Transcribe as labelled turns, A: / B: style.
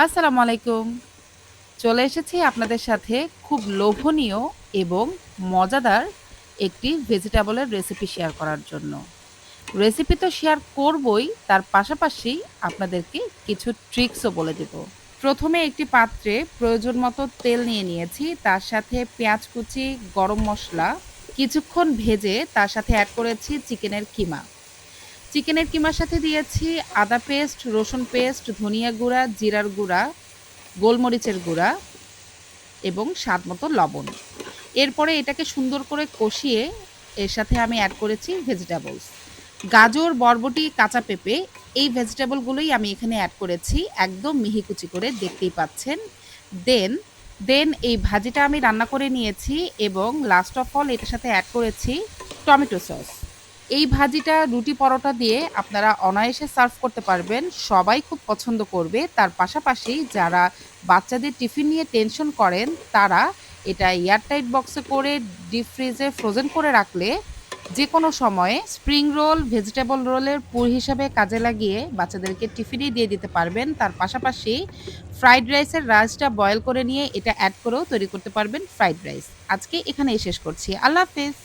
A: আসসালামু আলাইকুম। চলে এসেছি আপনাদের সাথে খুব লোভনীয় এবং মজাদার একটি ভেজিটেবলের রেসিপি শেয়ার করার জন্য। রেসিপি তো শেয়ার করবই, তার পাশাপাশি আপনাদেরকে কিছু ট্রিক্সও বলে দেব। প্রথমে একটি পাত্রে প্রয়োজন মতো তেল নিয়ে নিয়েছি। তার সাথে পেঁয়াজ কুচি, গরম মসলা কিছুক্ষণ ভেজে তার সাথে এড করেছি চিকেনের কিমা। চিকেনের কিমার সাথে দিয়েছি আদা পেস্ট, রসুন পেস্ট, ধনিয়া গুঁড়া, জিরার গুঁড়া, গোলমরিচের গুঁড়া এবং স্বাদমতো লবণ। এরপরে এটাকে সুন্দর করে কষিয়ে এর সাথে আমি অ্যাড করেছি ভেজিটেবলস। গাজর, বরবটি, কাঁচা পেঁপে এই ভেজিটেবলগুলোই আমি এখানে অ্যাড করেছি একদম মিহি করে দেখতেই পাচ্ছেন। দেন দেন এই ভাজিটা আমি রান্না করে নিয়েছি এবং লাস্ট অফ অল এটার সাথে অ্যাড করেছি টমেটো সস। এই ভাজিটা রুটি পরোটা দিয়ে আপনারা অনায়াসে সার্ভ করতে পারবেন। সবাই খুব পছন্দ করবে। তার পাশাপাশি যারা বাচ্চাদের টিফিন নিয়ে টেনশন করেন, তারা এটা এয়ারটাইট বক্সে করে ডিপ ফ্রিজে ফ্রোজেন করে রাখলে যেকোনো সময়ে স্প্রিং রোল, ভেজিটেবল রোলের পুর হিসাবে কাজে লাগিয়ে বাচ্চাদেরকে টিফিনেই দিয়ে দিতে পারবেন। তার পাশাপাশি ফ্রাইড রাইসের রাইসটা বয়েল করে নিয়ে এটা এড করেও তৈরি করতে পারবেন ফ্রাইড রাইস। আজকে এখানেই শেষ করছি। আল্লাহ হাফেজ।